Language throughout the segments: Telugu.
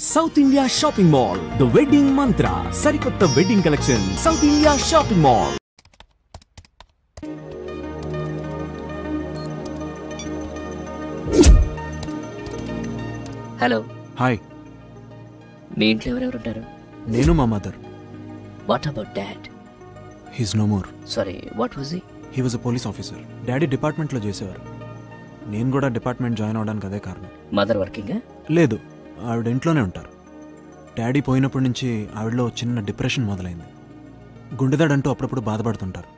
South India Shopping Mall, The Wedding Mantra, Sarikotta Wedding Collection, South India Shopping Mall. Hello. Hi. మీ ఇంట్లో ఎవరెవరు ఉంటారు? నేను మా mother. What about dad? He's no more. Sorry, what was he? He was a police officer. Daddy డిపార్ట్మెంట్లో చేసేవారు. నేను కూడా డిపార్ట్మెంట్ జాయిన్ అవడానికి అదే కారణం. మదర్ వర్కింగా? లేదు, ఆవిడ ఇంట్లోనే ఉంటారు. డాడీ పోయినప్పటి నుంచి ఆవిడలో చిన్న డిప్రెషన్ మొదలైంది. గుండెదాడంటూ అప్పుడప్పుడు బాధపడుతుంటారు.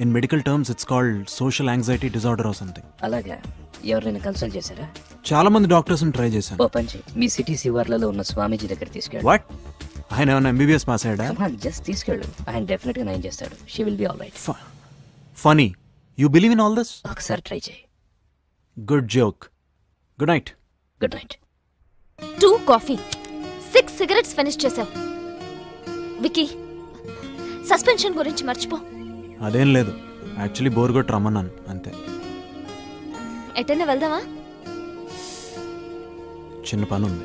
In medical terms it's called social anxiety disorder or something. అలాగా? ఎవరైనా కన్సల్ట్ చేశారా? చాలా మంది డాక్టర్స్ని ట్రై చేశాను. ఓ పంచి, మీ సిటీ శివార్లలో ఉన్న స్వామీజీ దగ్గర తీసుకెళ్ళు. వాట్? ఆయన ఏమైనా ఎంబీబీఎస్ పాస్ అయ్యాడా? జస్ట్ తీసుకెళ్ళు, ఆయన డెఫినెట్ గా నయం చేస్తాడు. She will be all right. Funny, you believe in all this? ఒకసారి ట్రై చేయి. Good joke. Good night. Good night. 2 coffee, 6 cigarettes finish చేసావు. వికీ, సస్పెన్షన్ గురించి మర్చిపో. అదేం లేదు, యాక్చువల్లీ బోర్ కొట్టి రమ్మన్నాను అంతే. ఎటన్నా వెళ్దామా? చిన్న పని ఉంది.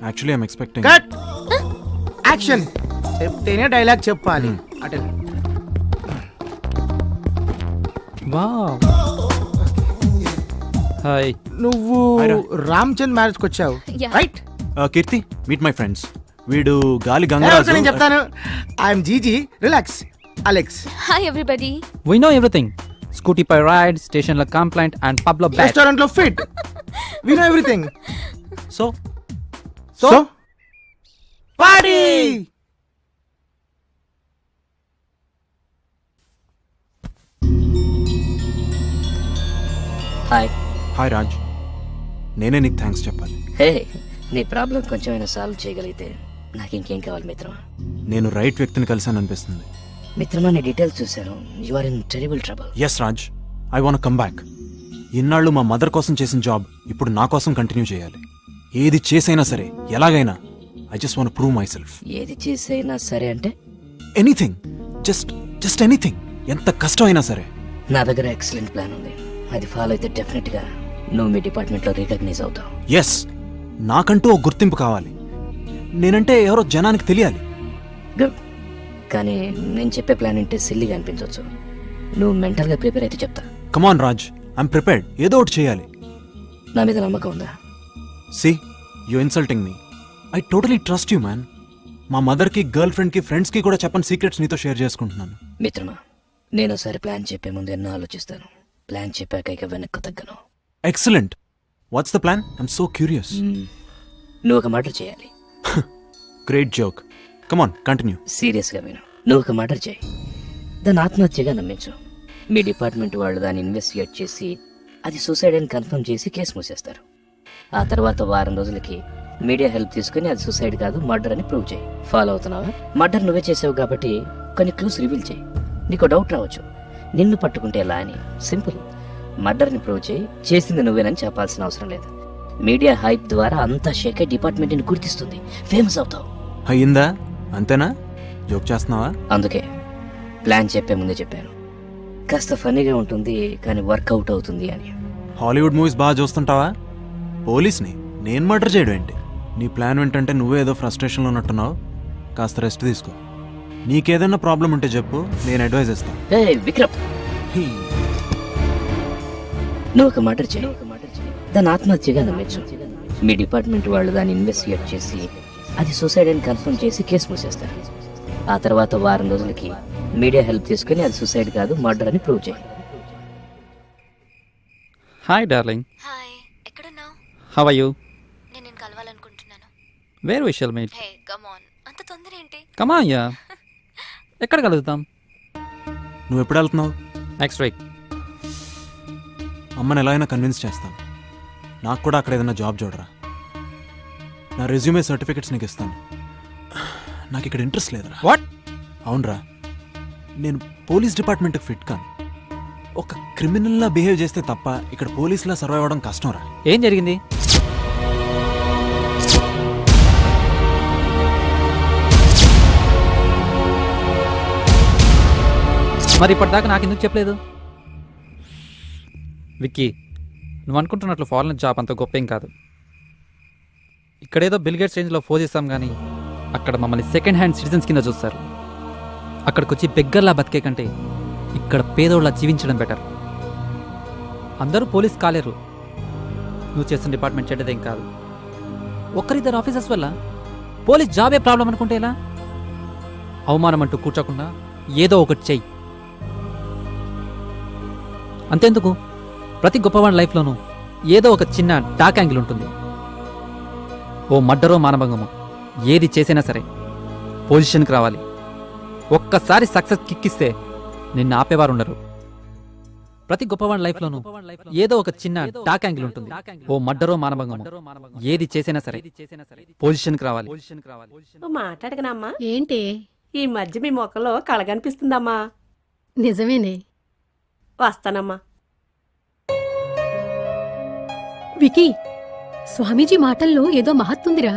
Actually I'm expecting. Cut. Action. చెప్తేనే డైలాగ్ చెప్పాలి. అటే. వావ్. హాయ్. నువ్వు రామ్ చంద్ మ్యారేజ్ కి వచ్చావు, Yeah. Right? Keerthi, meet my friends. వీడు గాలి నేను గంగరాజు. చెప్తాను. I'm GG. Relax. Alex. Hi everybody. We know everything. Scooty pie ride, station la complaint and pub la bet. Restaurant లో fit. We know everything. So so party. Hi. Hi Raj, నేనే నీకు థ్యాంక్స్ చెప్పాలి. హే, నీ ప్రాబ్లం కొంచెమైనా సాల్వ్ చేయగలిగితే నాకు ఇంకేం కావాలి మిత్రమా? నేను రైట్ వ్యక్తిని కలిసాను అనిపిస్తుంది. మిత్రమా, నీ డీటెయిల్స్ చూశాను. You are in terrible trouble. Yes Raj, I want come back. ఇన్నాళ్ళు మా మదర్ కోసం చేసిన జాబ్ ఇప్పుడు నా కోసం కంటిన్యూ చేయాలి. ఏది చేసైనా సరే, ఎలాగైనా. I just want prove my self. ఏది చేసైనా సరే అంటే? Anything, just anything. ఎంత కష్టమైనా సరే. నా దగ్గర ఎక్సలెంట్ ప్లాన్ ఉంది. అది ఫాలో అయితే డెఫినెట్ గా నువ్వు మీ డిపార్ట్మెంట్ లో రికగ్నైజ్ అవుతావు. ఎస్, నాకంటూ ఒక గుర్తింపు కావాలి. నేనంటే ఎవరో జనానికి తెలియాలి. గుడ్. కానీ నేను చెప్పే ప్లాన్ అంటే సిల్లీగా అనిపించవచ్చు. నువ్వు మెంటల్ గా ప్రిపేర్ అయితే చెప్తా. Come on Raj, I'm prepared. ఏదో ఒకటి చేయాలి. నా మీద నమ్మకం ఉందా? See, you insulting me. I totally trust you man. మా మదర్కి, గర్ల్ ఫ్రెండ్కి, ఫ్రెండ్స్కి కూడా చెప్పని సీక్రెట్స్ నీతో షేర్ చేసుకుంటున్నాను. మిత్రమా, నేను ఒకసారి ప్లాన్ చెప్పే ముందు ఎన్నో ఆలోచిస్తాను. ప్లాన్ చెప్పాక ఇక వెనక్కు తగ్గను. Excellent. What's the plan? I'm so curious. నువ్వు ఒక మర్డర్ చేయాలి. Great joke. Come on, continue. Serious గా విను. నువ్వు ఒక మర్డర్ చేయి, దాన్ని ఆత్మహత్యగా నమ్మించు. మీ డిపార్ట్మెంట్ వాళ్ళు దాన్ని ఇన్వెస్టిగేట్ చేసి అది సూసైడ్ అని కన్ఫర్మ్ చేసి కేసు మూసేస్తారు. ఆ తర్వాత వారం రోజులకి మీడియా హెల్ప్ తీసుకుని అది సూసైడ్ కాదు మర్డర్ అని ప్రూవ్ చేయి. ఫాలో అవుతున్నావా? మర్డర్ నువ్వే చేసావు కాబట్టి కొన్ని క్లూస్ రివీల్ చేయి. నీకు డౌట్ రావచ్చు, నిన్ను పట్టుకుంటే ఎలా అని. సింపుల్. మర్డర్ని ప్రూవ్ చేయి, చేసింది నువ్వేనని చెప్పాల్సిన అవసరం లేదు. మీడియా హైప్ ద్వారా అంతా షేక్ అయి డిపార్ట్మెంట్ని గుర్తిస్తుంది, ఫేమస్ అవుతావు. అయ్యిందా? అంతేనా? జోక్ చేస్తున్నావా? అందుకే ప్లాన్ చెప్పే ముందే చెప్పాను. కాస్త ఫన్నీగా ఉంటుంది కానీ వర్కౌట్ అవుతుంది అని. హాలీవుడ్ మూవీస్ బాగా చూస్తుంటావా? పోలీస్ని నేను మర్డర్ చేయడం ఏంటి? నీ ప్లాన్ ఏంటంటే నువ్వే ఏదో ఫ్రస్ట్రేషన్లో ఉన్నట్టున్నావు. కాస్త రెస్ట్ తీసుకో. నీకేదైనా ప్రాబ్లం ఉంటే చెప్పు, నేను అడ్వైజ్ ఇస్తాను. హే విక్రమ్, నువ్వు ఒక మర్డర్ చేయి, దాన్ని ఆత్మహత్యగా నమ్మించు. మీ డిపార్ట్మెంట్ వాళ్ళు దాన్ని ఇన్వెస్టిగేట్ చేసి అది సూసైడ్ అని కన్ఫర్మ్ చేసి కేసు మూసేస్తారు. ఆ తర్వాత వారం రోజులకి మీడియా హెల్ప్ తీసుకుని అది సూసైడ్ కాదు మర్డర్ అని ప్రూవ్ చేయి. Hi darling. హాయ్, ఎక్కడున్నావు? How are you? నేను నిన్ను కలవాలనుకుంటున్నాను. Where we shall meet? Hey come on, అంత తొందర ఏంటి? Come on yeah. ఎక్కడ కలుద్దాం? నువ్వు ఎప్పుడు వెళ్తున్నావు? Next week. అమ్మని ఎలా అయినా కన్విన్స్ చేస్తాను. నాకు కూడా అక్కడ ఏదైనా జాబ్ చూడరా. నా రెజ్యూమే సర్టిఫికెట్స్ నీకు ఇస్తాను. నాకు ఇక్కడ ఇంట్రెస్ట్ లేదురా. వాట్? అవునరా, నేను పోలీస్ డిపార్ట్మెంట్కి ఫిట్ కాను. ఒక క్రిమినల్లా బిహేవ్ చేస్తే తప్ప ఇక్కడ పోలీసులా సర్వైవ్ అవ్వడం కష్టంరా. ఏం జరిగింది? మరి ఇప్పటిదాకా నాకు ఎందుకు చెప్పలేదు? విక్కీ, నువ్వు అనుకుంటున్నట్లు ఫారెన్ జాబ్ అంత గొప్ప ఏం కాదు. ఇక్కడేదో బిల్ గేట్స్ రేంజ్లో ఫోజ్ చేస్తాం కానీ అక్కడ మమ్మల్ని సెకండ్ హ్యాండ్ సిటిజన్స్ కింద చూస్తారు. అక్కడికి వచ్చి బెగ్గర్లా బతికే కంటే ఇక్కడ పేదోళ్ళ జీవించడం బెటర్. అందరూ పోలీస్ కాలేరు. నువ్వు చేస్తున్న డిపార్ట్మెంట్ చెడ్డదేం కాదు. ఒక్కరిద్దరు ఆఫీసర్స్ వల్ల పోలీస్ జాబే ప్రాబ్లం అనుకుంటే ఎలా? అవమానం అంటూ కూర్చోకుండా ఏదో ఒకటి చెయ్యి. అంతెందుకు, ప్రతి గొప్పవాడి లైఫ్లోనూ ఏదో ఒక చిన్న డార్క్ యాంగిల్ ఉంటుంది. ఓ మర్డరో మానభంగమో ఏది చేసినా సరే పొజిషన్కి రావాలి. ఒక్కసారి సక్సెస్ కిక్కిస్తే నిన్ను ఆపేవారు ఉండరు. ప్రతి గొప్పవాడి లైఫ్లోనూ ఏదో ఒక చిన్న డార్క్ యాంగిల్ ఉంటుంది. ఓ మర్డరో మానభంగమో ఏది చేసినా సరే పొజిషన్కి రావాలి. నువ్వు మాట్లాడగనమ్మా? ఏంటి ఈ మధ్య మీ మొక్కలో కళ కనిపిస్తుందమ్మా. నిజమేనే. వస్తానమ్మా. వికీ, స్వామీజీ మాటల్లో ఏదో మహత్తుందిరా.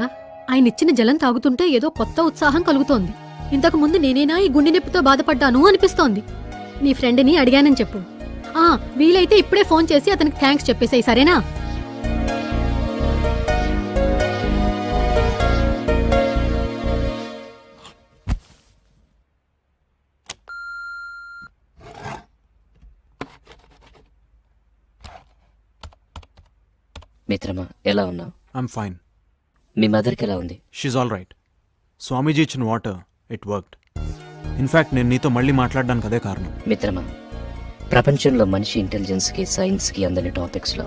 ఆయన ఇచ్చిన జలం తాగుతుంటే ఏదో కొత్త ఉత్సాహం కలుగుతోంది. ఇంతకు ముందు నేనేనా ఈ గుండె నొప్పితో బాధపడ్డాను అనిపిస్తోంది. నీ ఫ్రెండ్ని అడిగానని చెప్పు. వీలైతే ఇప్పుడే ఫోన్ చేసి అతనికి థ్యాంక్స్ చెప్పేసాయి, సరేనా? మిత్రమా, ఎలా ఉన్నావు? I'm fine. మీ మదర్కి ఎలా ఉంది? She's all right. స్వామీజీ ఇచ్చిన వాటర్ ఇట్ వర్క్డ్. ఇన్ఫ్యాక్ట్ నేను నీతో మళ్ళీ మాట్లాడడానికి అదే కారణం. మిత్రమా, ప్రపంచంలో మనిషి ఇంటెలిజెన్స్కి సైన్స్కి అందని టాపిక్స్లో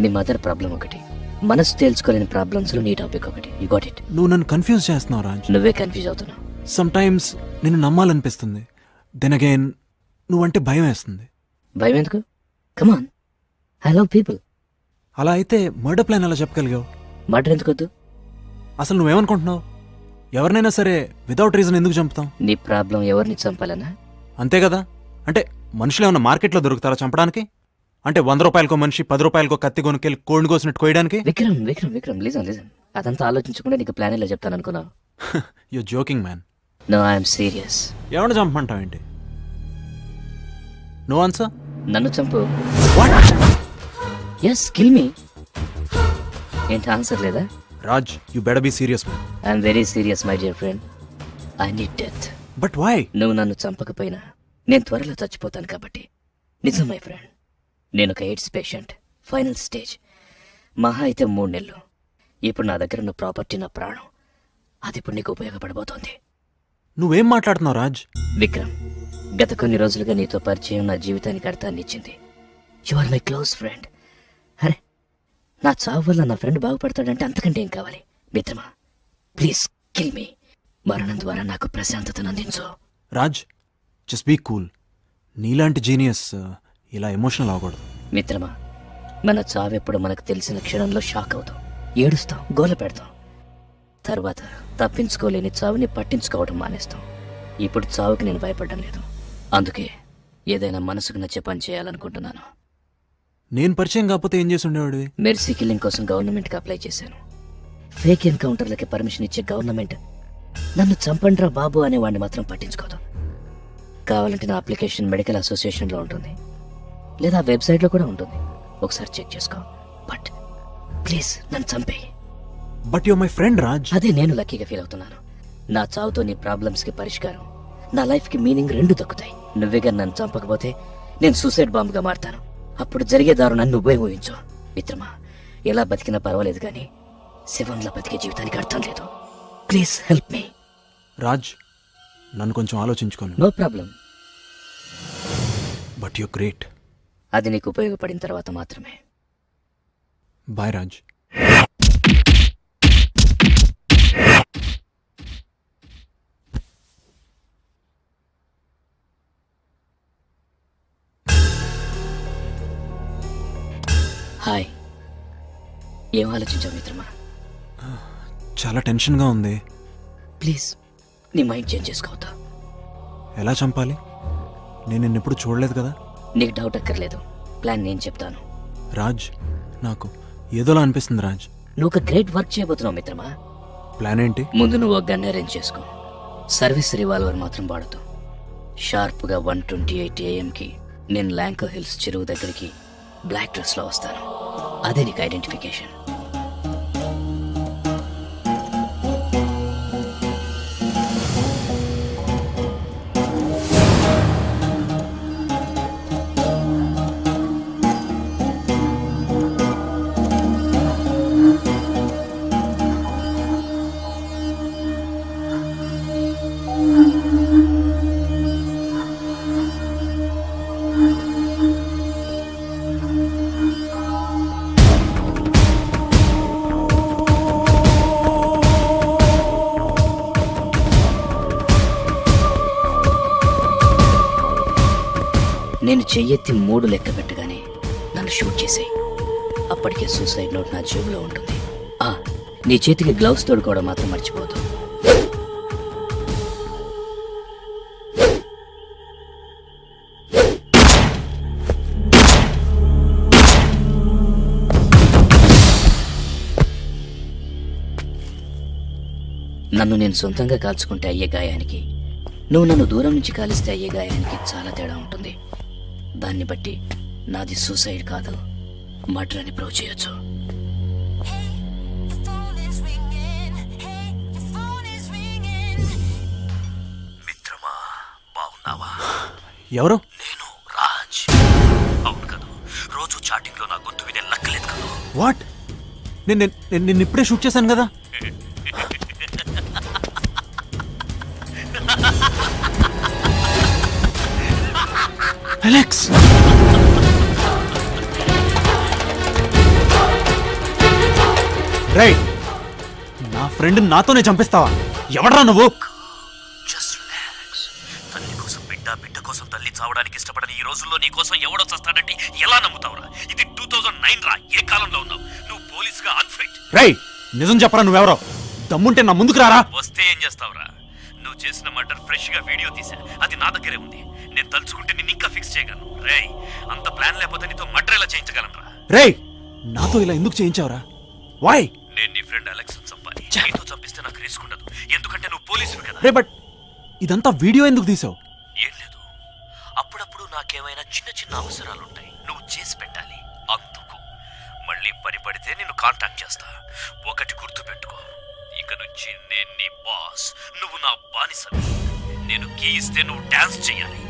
మీ మదర్ ప్రాబ్లం ఒకటి, మనసు తేల్చుకోలేని ప్రాబ్లమ్స్లో నీ టాపిక్ ఒకటి. You got it. నువ్వు నన్ను కన్ఫ్యూజ్ చేస్తున్నావు రాజ్. నువ్వే కన్ఫ్యూజ్ అవుతున్నావు. సమ్ టైమ్స్ నిన్ను నమ్మాలనిపిస్తుంది, దెన్ అగైన్ నువ్వంటే భయం వేస్తుంది. భయం ఎందుకు? కమాన్, ఐ లవ్ పీపుల్. అలా అయితే మర్డర్ ప్లాన్ ఎలా చెప్పగలిగావు? మర్డర్ ఎందుకు వద్దు? అసలు నువ్వేమనుకుంటున్నావు? ఎవరినైనా సరే వితౌట్ రీజన్ ఎందుకు చంపుతాం? నీ ప్రాబ్లం ఎవరిని చంపాలనా? అంతే కదా. అంటే మనుషులు ఏమన్నా మార్కెట్లో దొరుకుతారా చంపడానికి? అంటే 100 రూపాయలకో మనిషి 10 రూపాయలకో కత్తి కొనుక్కెళ్ళి కోడిని కోసినట్టు కోయడానికి? విక్రమ్ విక్రమ్ విక్రమ్ లిజన్ లిజన్, అదంతా ఆలోచించకుండా నీకు ప్లాన్ ఇలా చెప్తాను అనుకున్నావు. You joking man. No, I'm serious. ఎవరిని చంపమంటావేంటి? No answer. నన్ను చంపు. Yes, kill me. ఏంటి ఆన్సర్ లేదా? Raj, you better be serious man. I'm very serious my dear friend. I need death. But why? నువ్వు నన్ను చంపకపోయినా నేను త్వరలో చచ్చిపోతాను కాబట్టి. నిజం మై ఫ్రెండ్, నేను ఒక ఎయిడ్స్ పేషెంట్, ఫైనల్ స్టేజ్. మహా అయితే 3 నెలలు. ఇప్పుడు నా దగ్గర ఉన్న ప్రాపర్టీ నా ప్రాణం. అది ఇప్పుడు నీకు ఉపయోగపడబోతోంది. నువ్వేం మాట్లాడుతున్నావు రాజ్? విక్రమ్, గత కొన్ని రోజులుగా నీతో పరిచయం నా జీవితానికి అర్థాన్ని ఇచ్చింది. You are my close friend. అరే, నా చావు వల్ల నా ఫ్రెండ్ బాగుపడతాడంటే అంతకంటే ఏం కావాలి? మిత్రమా, ప్లీజ్ కిల్ మీ. మరణం ద్వారా నాకు ప్రశాంతతను అందించు. Raj, just be cool. నీలాంటి జీనియస్ ఇలా ఎమోషనల్ అవ్వకూడదు. మిత్రమా, మన చావెప్పుడు మనకు తెలిసిన క్షణంలో షాక్ అవుతాం, ఏడుస్తాం, గోల పెడతాం. తర్వాత తప్పించుకోలేని చావుని పట్టించుకోవడం మానేస్తాం. ఇప్పుడు చావుకి నేను భయపడడం లేదు. అందుకే ఏదైనా మనసుకు నచ్చే పని చేయాలనుకుంటున్నాను. నేను పరిచయం కాకపోతే ఏం చేసి ఉండేవాడివి? మెర్సీ కిల్లింగ్ కోసం గవర్నమెంట్కి అప్లై చేశాను. ఫేక్ ఎన్కౌంటర్లకి పర్మిషన్ ఇచ్చే గవర్నమెంట్ నన్ను చంపండ్రా బాబు అనే వాడిని మాత్రం పట్టించుకోదు. కావాలంటే నా అప్లికేషన్ మెడికల్ అసోసియేషన్లో ఉంటుంది, లేదా వెబ్సైట్లో కూడా ఉంటుంది. ఒకసారి చెక్ చేసుకో. బట్ ప్లీజ్ నన్ను చంపేయి. But you my friend Raj. అదే నేను లక్కీగా ఫీల్ అవుతున్నాను. నా చావుతో నీ ప్రాబ్లమ్స్కి పరిష్కారం, నా లైఫ్కి మీనింగ్ 2 దక్కుతాయి. నువ్వేగా నన్ను చంపకపోతే నేను సూసైడ్ బాంబ్గా మారుతాను. అప్పుడు జరిగే దారుణాన్ని నువ్వే ఊహించు. మిత్రమా, ఎలా బతికినా పర్వాలేదు కానీ శవంలా బతికే జీవితానికి అర్థం లేదు. Please help me. రాజ్, నన్ను కొంచెం ఆలోచించుకోను. No problem. But you great. అది నీకు ఉపయోగపడిన తర్వాత మాత్రమే. బాయ్ రాజ్. హాయ్. ఏం ఆలోచించావు మిత్రమా? చాలా టెన్షన్గా ఉంది. ప్లీజ్ నీ మైండ్ చేంజ్ చేసుకోవద్దు. ఎలా చంపాలి? నేను నిన్నెప్పుడు చూడలేదు కదా. నీకు డౌట్ అక్కర్లేదు, ప్లాన్ నేను చెప్తాను. రాజ్, నాకు ఏదోలా అనిపిస్తుంది రాజ్. నువ్వు ఒక గ్రేట్ వర్క్ చేయబోతున్నావు మిత్రమా. ప్లాన్ ఏంటి? ముందు నువ్వు ఒక గన్ అరేంజ్ చేసుకో. సర్వీస్ రివాల్వర్ మాత్రం వాడుతూ. షార్ప్గా 1:28 AM నేను ల్యాంకో హిల్స్ చెరువు దగ్గరికి బ్లాక్ డ్రెస్లో వస్తాను. అదే నీకు ఐడెంటిఫికేషన్. నేను చెయ్యెత్తి 3 లెక్క పెట్టగానే నన్ను షూట్ చేసాయి. అప్పటికే సూసైడ్ నోట్ నా జేబులో ఉంటుంది. నీ చేతికి గ్లౌస్ తోడుకోవడం మాత్రం మర్చిపోదు. నన్ను నేను సొంతంగా కాల్చుకుంటే అయ్యే గాయానికి, నువ్వు నన్ను దూరం నుంచి కాలిస్తే అయ్యే గాయానికి చాలా తేడా ఉంటుంది. దాన్ని బట్టి నాది సూసైడ్ కాదు, మర్డర్ అని ప్రూవ్ చేయొచ్చు. మిత్రమా, బాగున్నావా? ఎవరు? నేను రాజ్. అవును కదా, రోజు చాటింగ్ లో నా గొంతు వినే లక్కలేదు కదా. వాట్? నేను ఇప్పుడే షూట్ చేశాను కదా. అలెక్స్, రైట్, నా ఫ్రెండ్ నాతోనే చంపిస్తావా? ఎవడ్రా నువ్వు? Just relax. తల్లి కోసం బిడ్డ, బిడ్డ కోసం తల్లి చావడానికి ఇష్టపడని ఈ రోజుల్లో నీ కోసం ఎవడో చస్తాడంటే ఎలా నమ్ముతావురా? ఇది 2009 రా. ఏ కాలంలో ఉన్నావు నువ్వు? పోలీసుగా అన్ఫిట్. రైట్, నిజం చెప్పరా, నువ్వెవరో? దమ్ముంటే నా ముందుకు రారా. వస్తే ఏం చేస్తావురా? నువ్వు చేసిన మర్డర్ ఫ్రెష్ గా వీడియో తీసా, అది నా దగ్గరే ఉంది. నేను తలుచుకుంటే నిన్ను ఇంకా ఫిక్స్ చేయగలను. రేయ్, అంత ప్లాన్ లేకపోతే నీతో మర్డర్ ఎలా చేయించగలను రా? రేయ్, నాతో ఇలా ఎందుకు చేయించావురా? వై? నేను నీ ఫ్రెండ్ అలెక్స్ చంపాలి. నీతో చంపిస్తే నాకు రిస్క్ ఉండదు, ఎందుకంటే నువ్వు పోలీసులు కదా. రే, బట్ ఇదంతా వీడియో ఎందుకు తీసావు? ఏం లేదు, అప్పుడప్పుడు నాకేమైనా చిన్న చిన్న అవసరాలుంటాయి, నువ్వు చేసి పెట్టాలి. అందుకు మళ్ళీ పని పడితే నిన్ను కాంటాక్ట్ చేస్తా. ఒకటి గుర్తు పెట్టుకో, ఇక నుంచి నేను నీ బాస్, నువ్వు నా బానిసవి. నేను కీ ఇస్తే నువ్వు డాన్స్ చేయాలి,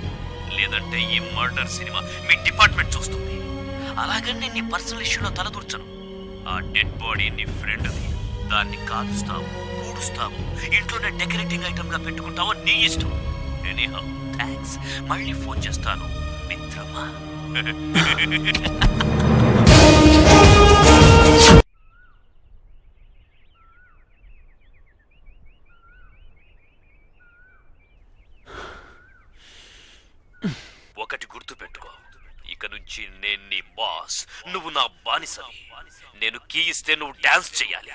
లేదంటే ఈ మర్డర్ సినిమా మీ డిపార్ట్మెంట్ చూస్తుంది. అలాగని నేను నీ పర్సనల్ ఇష్యూలో తలదూర్చను. ఆ డెడ్ బాడీ నీ ఫ్రెండ్ది, దాన్ని కాలుస్తావు, పూడుస్తావు, ఇంట్లోనే డెకరేటింగ్ ఐటమ్ గా పెట్టుకుంటావో నీ ఇష్టం. Anyhow, thanks. మళ్ళీ ఫోన్ చేస్తాను మిత్రమా. ఒకటి గుర్తు పెట్టుకో, ఇక నుంచి నేను నీ బాస్, నువ్వు నా బానిసవి. నేను కీ ఇస్తే నువ్వు డాన్స్ చేయాలి.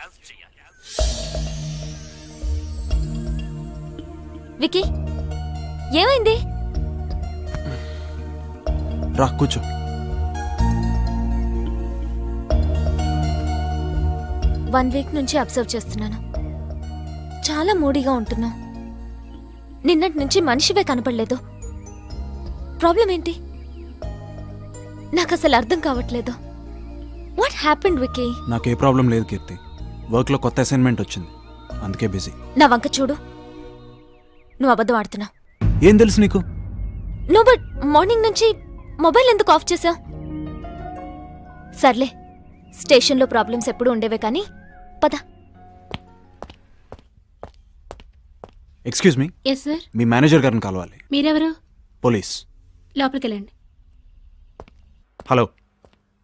వికీ, ఏమైంది? రా, కూర్చో. వన్ వీక్ నుంచి అబ్జర్వ్ చేస్తున్నాను. చాలా మూడీగా ఉంటున్నావు. నిన్నటి నుంచి మనిషివే కనపడలేదు. ప్రాబ్లం ఏంటి? నాకు అసలు అర్థం కావట్లేదు. What happened Vicky? నాకే ప్రాబ్లం లేదు కీర్తి. వర్క్లో కొత్త అసైన్మెంట్ వచ్చింది, అందుకే బిజీ. నా వంక చూడు, నువ్వు అబద్ధం ఆడుతున్నావు. ఏం తెలుసు నీకు? నో, బట్ మార్నింగ్ నుంచి మొబైల్ ఎందుకు ఆఫ్ చేసావు? సర్లే, స్టేషన్లో ప్రాబ్లమ్స్ ఎప్పుడు ఉండేవే కానీ పద. Excuse me. Yes sir. మీ మేనేజర్ గారిని కలవాలి. మీరెవరు? పోలీస్. లోపలికి వెళ్ళండి. Hello,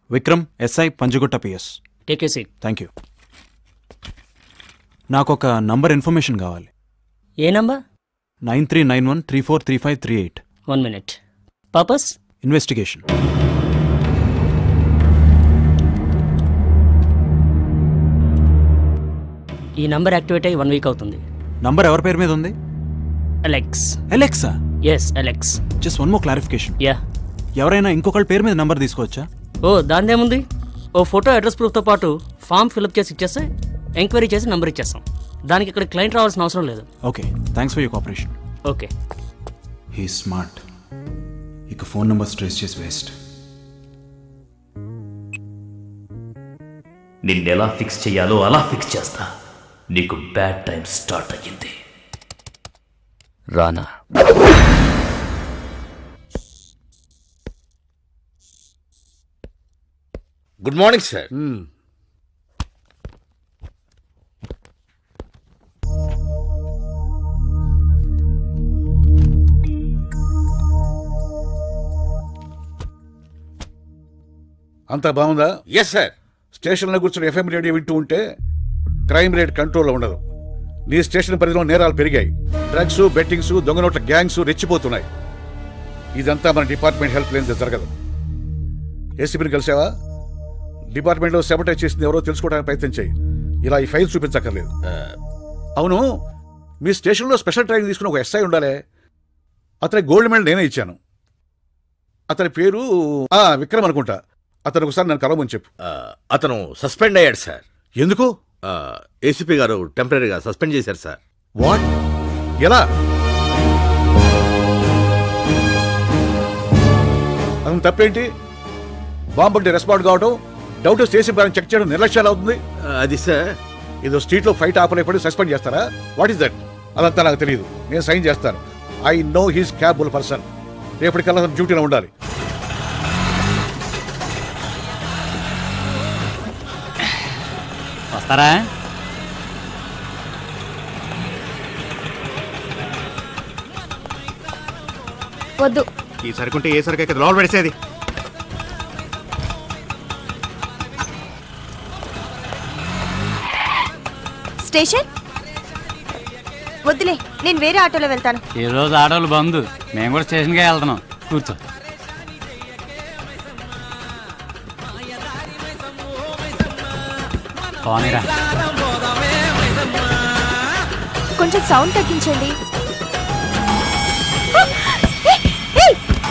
Vikram, SI, Panjagutta PS. Take you seat. Thank you. నాకు ఒక నంబర్ ఇన్ఫర్మేషన్ కావాలి. ఏ నంబర్? 9391343538. 1 minute. పర్పస్? ఇన్వెస్టిగేషన్. ఈ నంబర్ యాక్టివేట్ అయ్యి 1 week అవుతుంది. నంబర్ ఎవరి పేరు మీద ఉంది? అలెక్స్. అలెక్సా? Yes, Alex. Just one more clarification. Yeah. ఎవరైనా ఇంకొకళ్ళ పేరు మీద నంబర్ తీసుకోవచ్చా? ఓ, దానిదేముంది. ఓ ఫోటో, అడ్రస్ ప్రూఫ్తో పాటు ఫామ్ ఫిల్అప్ చేసి ఇచ్చేస్తే ఎంక్వైరీ చేసి నంబర్ ఇచ్చేస్తాం. దానికి ఇక్కడ క్లయింట్ రావాల్సిన అవసరం లేదు. Okay, thanks for your cooperation. Okay. He smart. ఇక ఫోన్ నంబర్స్ ట్రేస్ చేసి వేస్ట్. నిన్నెలా ఫిక్స్ చేయాలో అలా ఫిక్స్ చేస్తా. నీకు బ్యాడ్ టైం స్టార్ట్ అయ్యింది. రానా? Good morning sir. అంతా బాగుందా? Yes sir. స్టేషన్లో కూర్చొని ఎఫ్ఎం రేడియో వింటూ ఉంటే క్రైమ్ రేట్ కంట్రోల్లో ఉండదు. నీ స్టేషన్ పరిధిలో నేరాలు పెరిగాయి. డ్రగ్స్, బెట్టింగ్స్, దొంగ నోట్ల గ్యాంగ్స్ రెచ్చిపోతున్నాయి. ఇదంతా మన డిపార్ట్మెంట్ హెల్ప్ లేనిది జరగదు. ఏసీపీని కలిసావా? డిపార్ట్మెంట్లో సెబటైజ్ చేసింది ఎవరో తెలుసుకోవడానికి ప్రయత్నం చేయి. ఇలా ఈ ఫైల్ చూపించక్కర్లేదు. అవును, మీ స్టేషన్లో స్పెషల్ ట్రైనింగ్ తీసుకుని ఒక ఎస్ఐ ఉండాలి. అతని గోల్డ్ మెడల్ నేనే ఇచ్చాను. అతని పేరు విక్రమ్ అనుకుంటా. అతను ఒకసారి నన్ను కలవమని చెప్పు. అతను సస్పెండ్ అయ్యాడు సార్. ఎందుకు? ఏసీపీ గారు టెంపరీగా సస్పెండ్ చేశారు సార్. వాట్? ఎలా? అతను తప్పేంటి? బాంబుంటే రెస్పాండ్ కావడం, డౌట్ స్టేషన్ పైన చెక్ చేయడం నిర్లక్ష్యాలు అవుతుంది. అది సార్, ఏదో స్ట్రీట్లో ఫైట్ ఆపలేపడి సస్పెండ్ చేస్తారా? What is that? అదంతా నాకు తెలియదు. నేను సైన్ చేస్తాను. I know he's capable person. రేపటికల్లా డ్యూటీలో ఉండాలి. వస్తారా? వద్దు. ఈ సరుకుంటే ఏ సరుకు ఇక్కడ లోపల పడేసేది. స్టేషన్ వద్దులే, నేను వేరే ఆటోలో వెళ్తాను. ఈ రోజు ఆటోలు బంద్. మేము కూడా స్టేషన్కే వెళ్తున్నాం. కూర్చో. పోనీరా. కొంచెం సౌండ్ తగ్గించండి.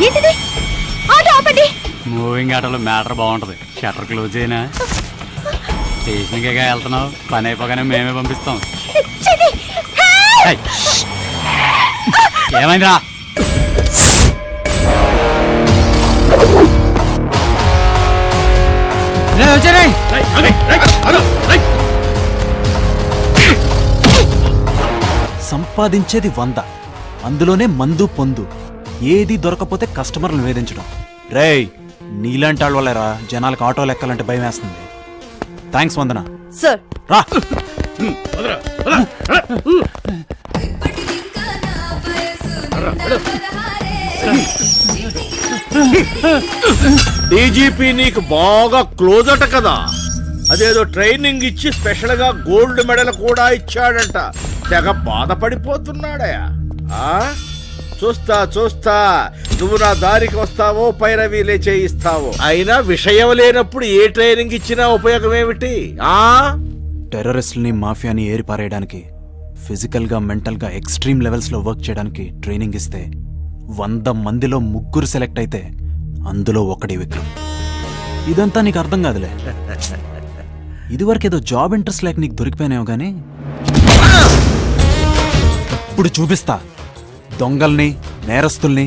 ఏంటిది? ఆటో ఆపండి. మూవింగ్ ఆటోలో మ్యాటర్ బాగుంటది. షట్టర్ క్లోజ్ అయినా స్టేషన్కే వెళ్తున్నావు. పని అయిపోగానే మేమే పంపిస్తాం. ఏమైందిరా? సంపాదించేది 100, అందులోనే మందు పొందు. ఏది దొరకపోతే కస్టమర్లు వేధించడం. రేయ్, నీలాంటి వాళ్ళ వల్లేరా జనాలకు ఆటోలు ఎక్కాలంటే భయం వేస్తుంది. థ్యాంక్స్ వందన. సార్ రా. డీజీపీ నీకు బాగా క్లోజ్ అట కదా. అదేదో ట్రైనింగ్ ఇచ్చి స్పెషల్ గా గోల్డ్ మెడల్ కూడా ఇచ్చాడంట. తెగ బాధపడిపోతున్నాడయా. చూస్తా చూస్తా నువ్వు నా దారికి వస్తావో పైరవీలే చేయిస్తావో. అయినా విషయం లేనప్పుడు ఏ ట్రైనింగ్ ఇచ్చినా ఉపయోగం ఏమిటి? టెర్రరిస్టుల్ని మాఫియాని ఏరిపారేయడానికి, ఫిజికల్ గా మెంటల్ గా ఎక్స్ట్రీమ్ లెవెల్స్ లో వర్క్ చేయడానికి ట్రైనింగ్ ఇస్తే 100 మందిలో 3 సెలెక్ట్ అయితే అందులో ఒకటి విక్రమ్. ఇదంతా నీకు అర్థం కాదులే. ఇదివరకేదో జాబ్ ఇంట్రెస్ట్ లేక నీకు దొరికిపోయినావు గానీ ఇప్పుడు చూపిస్తా దొంగల్ని, నేరస్తుల్ని